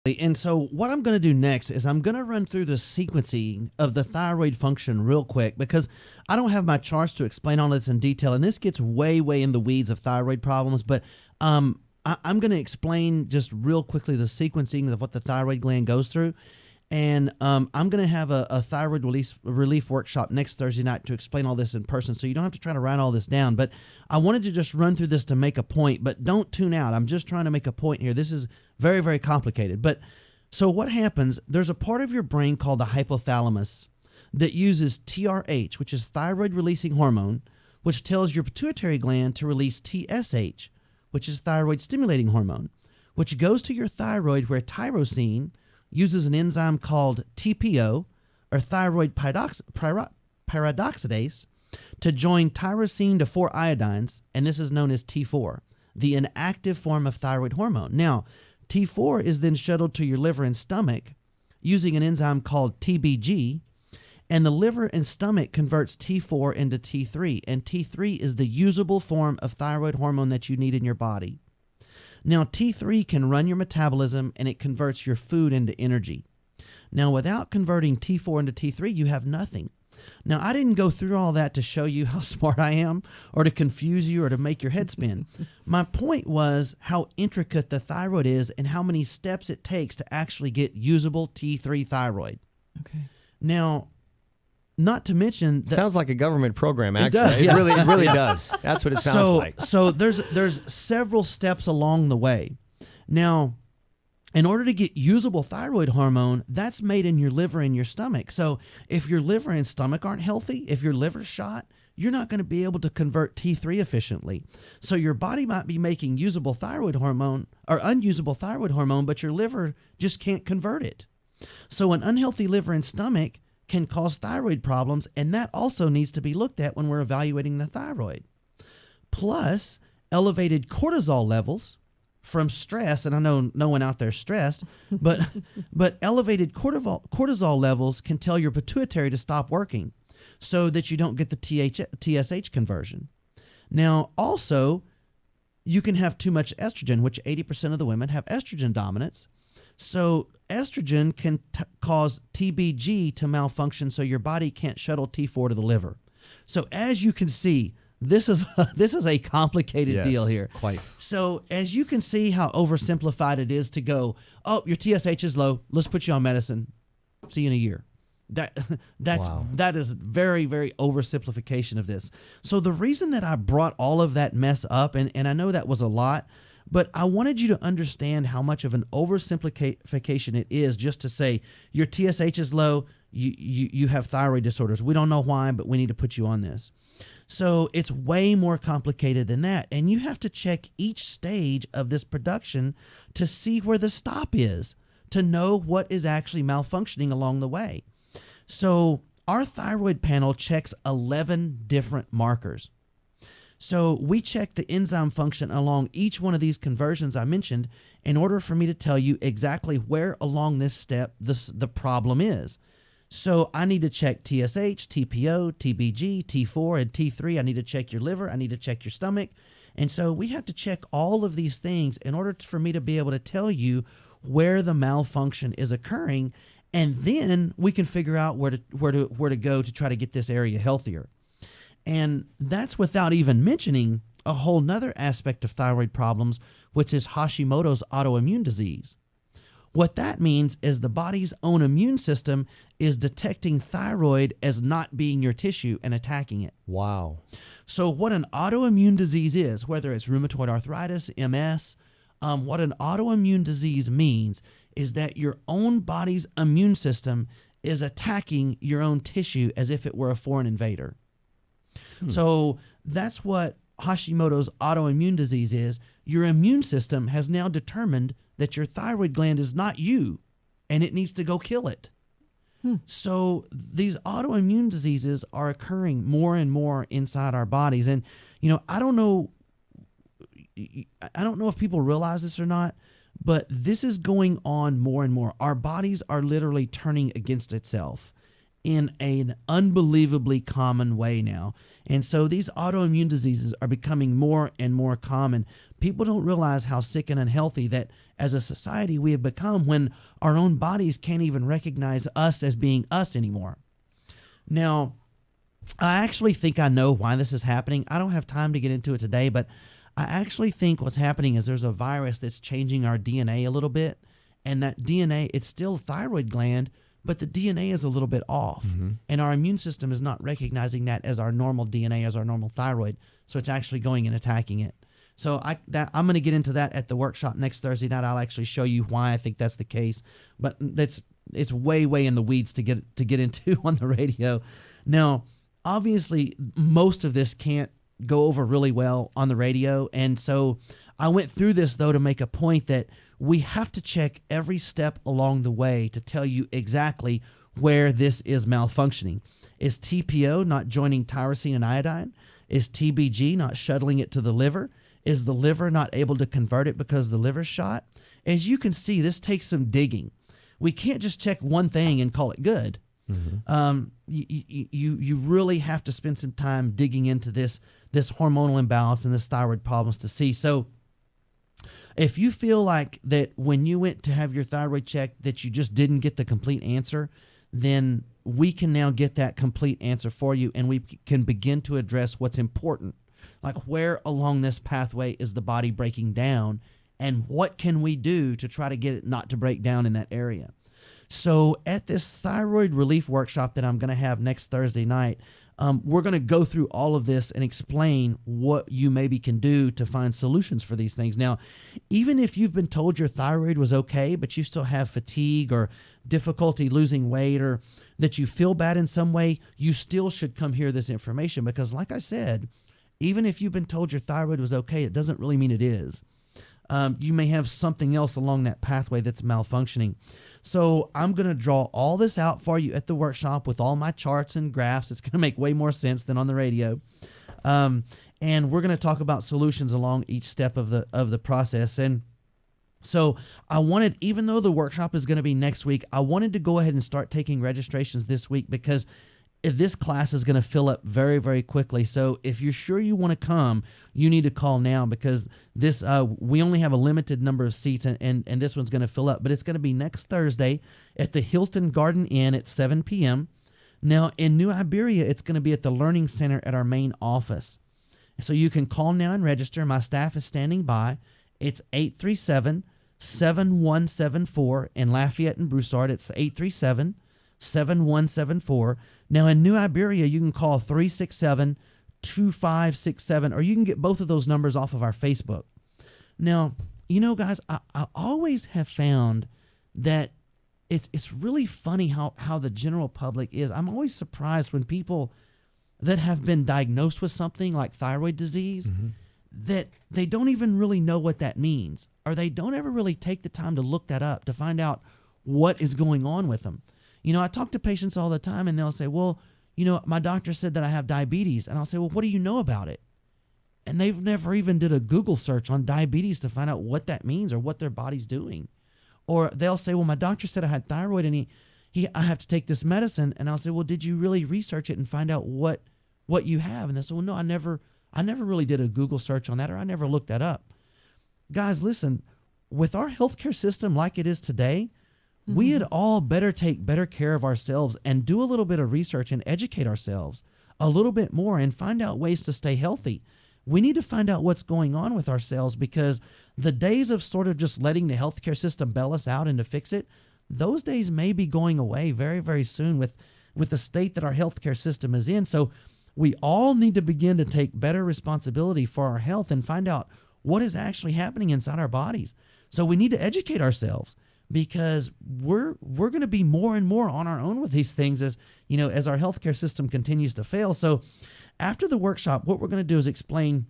And so what I'm going to do next is I'm going to run through the sequencing of the thyroid function real quick because I don't have my charts to explain all this in detail, and this gets way, way in the weeds of thyroid problems, but I'm going to explain just real quickly the sequencing of what the thyroid gland goes through. And I'm going to have a thyroid relief workshop next Thursday night to explain all this in person, so you don't have to try to write all this down. But I wanted to just run through this to make a point, but don't tune out. I'm just trying to make a point here. This is very, very complicated. But so what happens, there's a part of your brain called the hypothalamus that uses TRH, which is thyroid-releasing hormone, which tells your pituitary gland to release TSH, which is thyroid-stimulating hormone, which goes to your thyroid where tyrosine uses an enzyme called TPO, or thyroid pyridoxidase, to join tyrosine to 4-iodines, and this is known as T4, the inactive form of thyroid hormone. Now, T4 is then shuttled to your liver and stomach using an enzyme called TBG, and the liver and stomach converts T4 into T3, and T3 is the usable form of thyroid hormone that you need in your body. Now, T3 can run your metabolism, and it converts your food into energy. Now, without converting T4 into T3, you have nothing. Now, I didn't go through all that to show you how smart I am or to confuse you or to make your head spin. My point was how intricate the thyroid is and how many steps it takes to actually get usable T3 thyroid. Okay. Now, not to mention that sounds like a government program. Actually, it does. Yeah. It really does. That's what it sounds like. So there's several steps along the way. Now, in order to get usable thyroid hormone, that's made in your liver and your stomach. So if your liver and stomach aren't healthy, if your liver's shot, you're not going to be able to convert T3 efficiently. So your body might be making usable thyroid hormone or unusable thyroid hormone, but your liver just can't convert it. So an unhealthy liver and stomach can cause thyroid problems, and that also needs to be looked at when we're evaluating the thyroid. Plus, elevated cortisol levels from stress, and I know no one out there is stressed, but elevated cortisol levels can tell your pituitary to stop working so that you don't get the TSH conversion. Now, also, you can have too much estrogen, which 80% of the women have estrogen dominance. So estrogen can cause TBG to malfunction, so your body can't shuttle T4 to the liver. So as you can see, this is a complicated deal here. Quite. So as you can see how oversimplified it is to go, oh, your TSH is low, let's put you on medicine, see you in a year. That is very, very oversimplification of this. So the reason that I brought all of that mess up, and I know that was a lot, but I wanted you to understand how much of an oversimplification it is just to say your TSH is low, you have thyroid disorders. We don't know why, but we need to put you on this. So it's way more complicated than that. And you have to check each stage of this production to see where the stop is, to know what is actually malfunctioning along the way. So our thyroid panel checks 11 different markers. So we check the enzyme function along each one of these conversions I mentioned in order for me to tell you exactly where along this step the problem is. So I need to check TSH, TPO, TBG, T4, and T3. I need to check your liver. I need to check your stomach. And so we have to check all of these things in order for me to be able to tell you where the malfunction is occurring. And then we can figure out where to go to try to get this area healthier. And that's without even mentioning a whole nother aspect of thyroid problems, which is Hashimoto's autoimmune disease. What that means is the body's own immune system is detecting thyroid as not being your tissue and attacking it. Wow. So what an autoimmune disease is, whether it's rheumatoid arthritis, MS, what an autoimmune disease means is that your own body's immune system is attacking your own tissue as if it were a foreign invader. So that's what Hashimoto's autoimmune disease is. Your immune system has now determined that your thyroid gland is not you, and it needs to go kill it. So these autoimmune diseases are occurring more and more inside our bodies. And, I don't know if people realize this or not, but this is going on more and more. Our bodies are literally turning against itself in an unbelievably common way now. And so these autoimmune diseases are becoming more and more common. People don't realize how sick and unhealthy that as a society we have become when our own bodies can't even recognize us as being us anymore. Now, I actually think I know why this is happening. I don't have time to get into it today, but I actually think what's happening is there's a virus that's changing our DNA a little bit, and that DNA, it's still thyroid gland, but the DNA is a little bit off, and our immune system is not recognizing that as our normal DNA, as our normal thyroid, so it's actually going and attacking it. So I'm going to get into that at the workshop next Thursday night. I'll actually show you why I think that's the case, but it's way in the weeds to get into on the radio. Now, obviously, most of this can't go over really well on the radio, and so I went through this, though, to make a point that we have to check every step along the way to tell you exactly where this is malfunctioning. Is TPO not joining tyrosine and iodine? Is TBG not shuttling it to the liver? Is the liver not able to convert it because the liver's shot? As you can see, this takes some digging. We can't just check one thing and call it good. You really have to spend some time digging into this hormonal imbalance and this thyroid problems to see. So if you feel like that when you went to have your thyroid checked that you just didn't get the complete answer, then we can now get that complete answer for you, and we can begin to address what's important, like where along this pathway is the body breaking down, and what can we do to try to get it not to break down in that area. So at this thyroid relief workshop that I'm going to have next Thursday night, we're going to go through all of this and explain what you maybe can do to find solutions for these things. Now, even if you've been told your thyroid was okay, but you still have fatigue or difficulty losing weight, or that you feel bad in some way, you still should come hear this information, because like I said, even if you've been told your thyroid was okay, it doesn't really mean it is. You may have something else along that pathway that's malfunctioning. So I'm going to draw all this out for you at the workshop with all my charts and graphs. It's going to make way more sense than on the radio. And we're going to talk about solutions along each step of the process. And so I wanted, even though the workshop is going to be next week, I wanted to go ahead and start taking registrations this week, because this class is going to fill up very quickly. So if you're sure you want to come, you need to call now, because this we only have a limited number of seats, and this one's going to fill up. But it's going to be next Thursday at the Hilton Garden Inn at 7 p.m. Now, in New Iberia, it's going to be at the Learning Center at our main office. So you can call now and register. My staff is standing by. It's 837-7174. In Lafayette and Broussard, it's 837-7174. Now, in New Iberia, you can call 367-2567, or you can get both of those numbers off of our Facebook. Now, you know, guys, I always have found that it's really funny how the general public is. I'm always surprised when people that have been diagnosed with something like thyroid disease, that they don't even really know what that means, or they don't ever really take the time to look that up to find out what is going on with them. You know, I talk to patients all the time, and they'll say, well, you know, my doctor said that I have diabetes. And I'll say, well, what do you know about it? And they've never even did a Google search on diabetes to find out what that means or what their body's doing. Or they'll say, well, my doctor said I had thyroid, and I have to take this medicine. And I'll say, well, did you really research it and find out what you have? And they'll say, well, no, I never really did a Google search on that, or I never looked that up. Guys, listen, with our healthcare system like it is today, we had all better take better care of ourselves and do a little bit of research and educate ourselves a little bit more and find out ways to stay healthy. We need to find out what's going on with ourselves, because the days of sort of just letting the healthcare system bail us out and to fix it, those days may be going away very soon with the state that our healthcare system is in. So we all need to begin to take better responsibility for our health and find out what is actually happening inside our bodies. So we need to educate ourselves, because we're going to be more and more on our own with these things as our healthcare system continues to fail. So after the workshop, what we're going to do is explain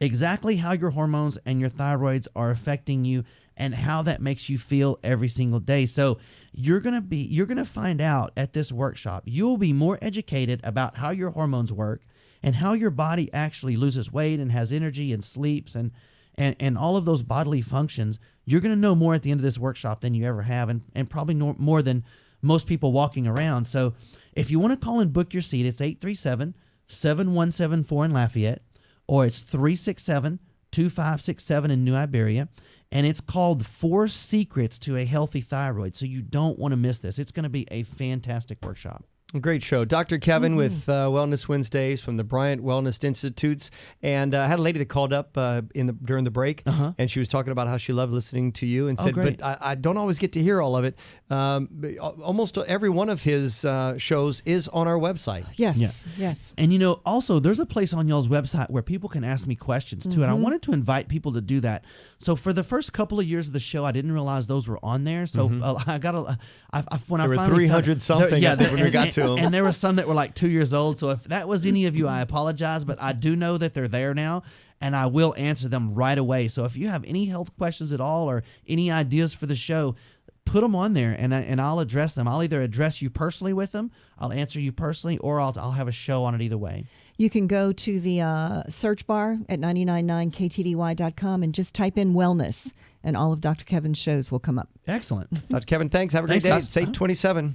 exactly how your hormones and your thyroids are affecting you and how that makes you feel every single day. So you're going to find out at this workshop, you'll be more educated about how your hormones work and how your body actually loses weight and has energy and sleeps and all of those bodily functions. You're going to know more at the end of this workshop than you ever have, and probably more than most people walking around. So if you want to call and book your seat, it's 837-7174 in Lafayette, or it's 367-2567 in New Iberia. And it's called 4 Secrets to a Healthy Thyroid. So you don't want to miss this. It's going to be a fantastic workshop. Great show. Dr. Kevin with Wellness Wednesdays from the Bryant Wellness Institutes. And I had a lady that called up during the break, and she was talking about how she loved listening to you and said, great. but I don't always get to hear all of it. But almost every one of his shows is on our website. Yes. And, also, there's a place on y'all's website where people can ask me questions, too. And I wanted to invite people to do that. So for the first couple of years of the show, I didn't realize those were on there. So I got to, when There I were finally 300 something when we got to them. And there were some that were like 2 years old. So if that was any of you, I apologize. But I do know that they're there now, and I will answer them right away. So if you have any health questions at all or any ideas for the show, put them on there, and I'll address them. I'll either address you personally with them, I'll answer you personally, or I'll have a show on it either way. You can go to the search bar at 999ktdy.com and just type in wellness, and all of Dr. Kevin's shows will come up. Excellent. Dr. Kevin, thanks. Have a great Thanks, day. guys. It's 8:27.